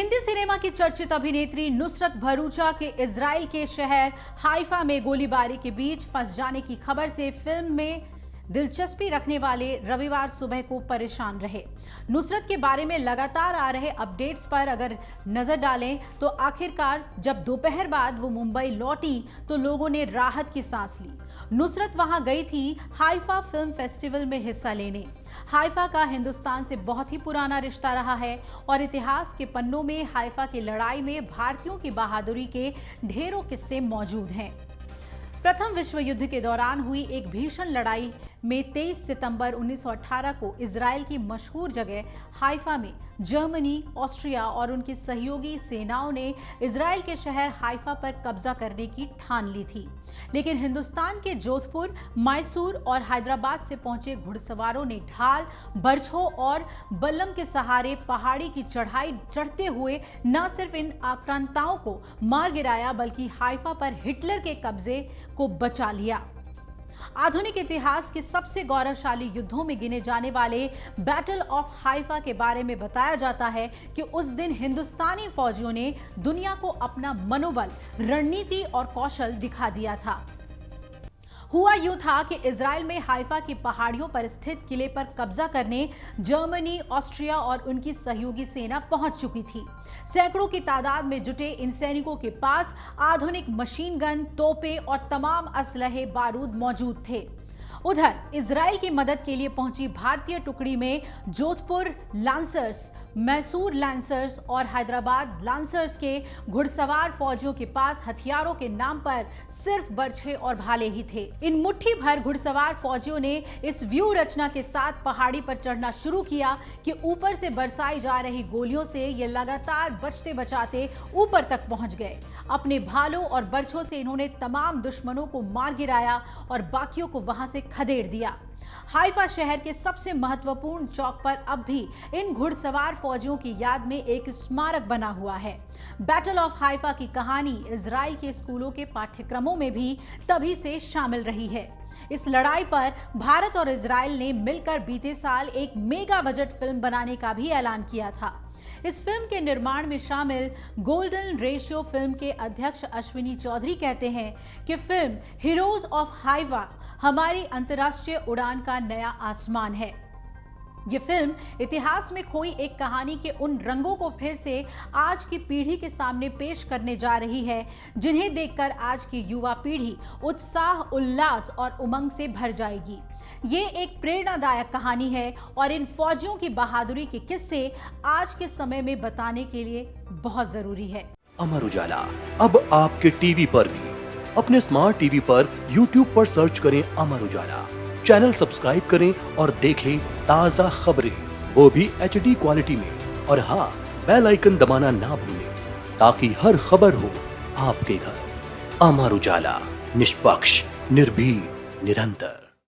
Hindi cinema की चर्चित अभिनेत्री नुसरत भरूचा के इजराइल के शहर हाइफा में गोलीबारी के बीच फंस जाने की खबर से फिल्म में दिलचस्पी रखने वाले रविवार सुबह को परेशान रहे। नुसरत के बारे में लगातार आ रहे अपडेट्स पर अगर नजर डालें तो आखिरकार जब दोपहर बाद वो मुंबई लौटी तो लोगों ने राहत की सांस ली। नुसरत वहां गई थी हाइफा फिल्म फेस्टिवल में हिस्सा लेने। हाइफा का हिंदुस्तान से बहुत ही पुराना रिश्ता रहा है और इतिहास के पन्नों में हाइफा की लड़ाई में भारतीयों की बहादुरी के ढेरों किस्से मौजूद हैं। प्रथम विश्व युद्ध के दौरान हुई एक भीषण लड़ाई में 23 सितंबर 1918 को इजराइल की मशहूर जगह हाइफा में जर्मनी, ऑस्ट्रिया और उनकी सहयोगी सेनाओं ने इजराइल के शहर हाइफा पर कब्जा करने की ठान ली थी। लेकिन हिंदुस्तान के जोधपुर, मैसूर और हैदराबाद से पहुंचे घुड़सवारों ने ढाल, बरछों और बल्लम के सहारे पहाड़ी की चढ़ाई चढ़ते हुए न सिर्फ इन आक्रांताओं को मार गिराया बल्कि हाइफा पर हिटलर के कब्जे को बचा लिया। आधुनिक इतिहास के सबसे गौरवशाली युद्धों में गिने जाने वाले बैटल ऑफ हाइफा के बारे में बताया जाता है कि उस दिन हिंदुस्तानी फौजियों ने दुनिया को अपना मनोबल, रणनीति और कौशल दिखा दिया था। हुआ यूं था कि इजराइल में हाइफा की पहाड़ियों पर स्थित किले पर कब्जा करने जर्मनी, ऑस्ट्रिया और उनकी सहयोगी सेना पहुंच चुकी थी। सैकड़ों की तादाद में जुटे इन सैनिकों के पास आधुनिक मशीन गन, तोपें और तमाम असलहे बारूद मौजूद थे। उधर इजराइल की मदद के लिए पहुंची भारतीय टुकड़ी में जोधपुर लांसर्स, मैसूर लांसर्स और हैदराबाद लांसर्स के घुड़सवार फौजियों के पास हथियारों के नाम पर सिर्फ बर्छे और भाले ही थे। इन मुट्ठी भर घुड़सवार फौजियों ने इस व्यू रचना के साथ पहाड़ी पर चढ़ना शुरू किया कि ऊपर से बरसाई जा रही गोलियों से ये लगातार बचते बचाते ऊपर तक पहुंच गए। अपने भालों और बर्छों से इन्होंने तमाम दुश्मनों को मार गिराया और बाकियों को वहां से खदेड़ दिया। हाइफा शहर के सबसे महत्वपूर्ण चौक पर अब भी इन घुड़सवार फौजियों की याद में एक स्मारक बना हुआ है। बैटल ऑफ हाइफा की कहानी इजराइल के स्कूलों के पाठ्यक्रमों में भी तभी से शामिल रही है। इस लड़ाई पर भारत और इजराइल ने मिलकर बीते साल एक मेगा बजट फिल्म बनाने का भी ऐलान किया था। इस फिल्म के निर्माण में शामिल गोल्डन रेशियो फिल्म के अध्यक्ष अश्विनी चौधरी कहते हैं कि फिल्म हीरोज ऑफ हाइफा हमारी अंतर्राष्ट्रीय उड़ान का नया आसमान है। ये फिल्म इतिहास में खोई एक कहानी के उन रंगों को फिर से आज की पीढ़ी के सामने पेश करने जा रही है, जिन्हें देखकर आज की युवा पीढ़ी उत्साह, उल्लास और उमंग से भर जाएगी। ये एक प्रेरणादायक कहानी है और इन फौजियों की बहादुरी के किस्से आज के समय में बताने के लिए बहुत जरूरी है। अमर उजाला अब आपके टीवी पर भी। अपने स्मार्ट टीवी पर YouTube पर सर्च करें अमर उजाला, चैनल सब्सक्राइब करें और देखें ताज़ा खबरें, वो भी HD क्वालिटी में। और हाँ, बेल आइकन दबाना ना भूलें ताकि हर खबर हो आपके घर। अमर उजाला, निष्पक्ष, निर्भीक, निरंतर।